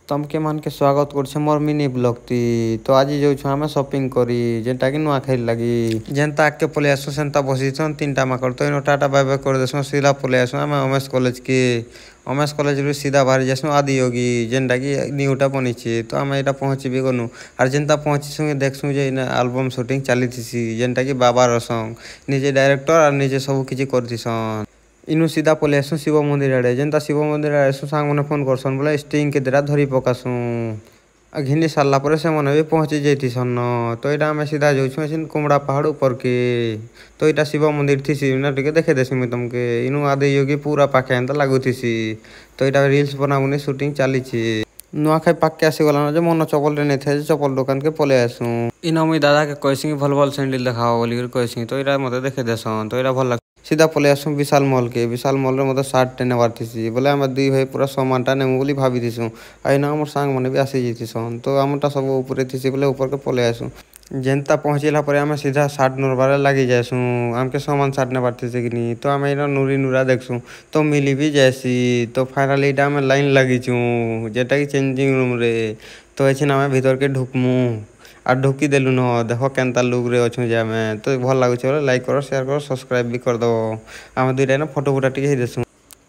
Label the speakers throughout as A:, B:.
A: तमके मान के स्वागत करछे मोर मिनी ब्लॉग ती। तो आज जो आमे शॉपिंग करी जेनटा कि नुआ खाई लगी जेनता आके पले आसु सेनता बसिछन तीनटा माकड़ तो इनो टाटा बाय बाय कर देसु सीधा पले आसु आमे उमेश कॉलेज के उमेश कॉलेज रु सीधा बाहरी जासु आदि योगी जेनटा कि न्यूटा बनिछे तो आमे एटा पहुंचबे गनु आर जेनता पहुंचिसु देखसु जे एल्बम शूटिंग चालीथिसी जेनटा कि बाबा रसंग निजे डायरेक्टर और निजे सब किछि करथिसन। इनु सीधा पले आसु शिव मंदिर आड़े जेनता शिव मंदिर आड़े सांग मने फोन करसन बोले स्टिंग के देरा धरी पकासु घिनी सारला परे से मने भी पहुंची जैथिसन तो एटा हमें सीधा जाउछु एसिन कुमड़ा पहाड़ ऊपर के तो एटा शिव मंदिर थिसी ना टिके देखे देसी मि तुमके इनु आदि योगी पूरा पाखे एंता लागुथिसी तो एटा रील्स बनाउनी शूटिंग चालीछि नुआखाई पाके आसी गला जे मन चपल रे नै थे चपल दुकान के पले आसु इनो मुई दादा के कहसी भल भल सैंडल देखाओ बोली कहसी तो एटा मते देखे देसन तो एटा भल सीधा पले आसु विशाल मॉल के विशाल मॉल रे मते शर्ट टे नेबार थिसी बोले हम दुई भाई पूरा सामानटा नेमु बोली भाबी दिसु आइना हमर सांग मने भी आसी जैथिसन तो हमटा सब ऊपर थिसी बोले ऊपर के पले आसु जेनता पहुंचला परे हम सीधा शर्ट नरबारे लागि जासु हमके सामान शर्ट नेबार थिसी किनी तो हम एना नुरी नुरा देखसु तो मिली भी जैसी तो फाइनली एटा हम लाइन लागिछु जेटा कि चेंजिंग रूम रे तो एछिन हम भीतर के ढुकमु आ ढुकी देलु न देखो केनता लुक रे अछु जे हमें तो भल लागु छ लाइक करो शेयर करो सब्सक्राइब भी कर दो हम दुइटा न फोटो फोटा टिके देसु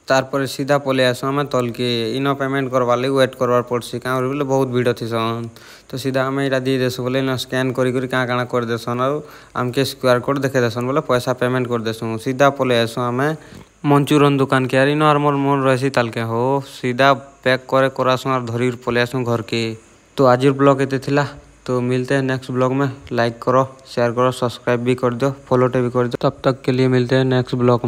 A: तार पर सीधा पले आसु हम तल के इनो पेमेंट करवा ले वेट करवार पड़सी का बोले बहुत भीड़ थिसन तो सीधा हम एटा दे देसु बोले न स्कैन करी करी का काना कर देसन और हमके क्यूआर कोड देखे देसन बोले पैसा पेमेंट कर देसु सीधा पले आसु हम मंचूरियन दुकान के यार इनो आर मोर मन रहसी ताल के हो सीधा पैक करे करासु और धरी पले आसु घर के तो आज ब्लॉग एते थिला तो मिलते हैं नेक्स्ट ब्लॉग में लाइक करो शेयर करो सब्सक्राइब भी कर दो फॉलो भी कर दो तब तक के लिए मिलते हैं नेक्स्ट ब्लॉग में।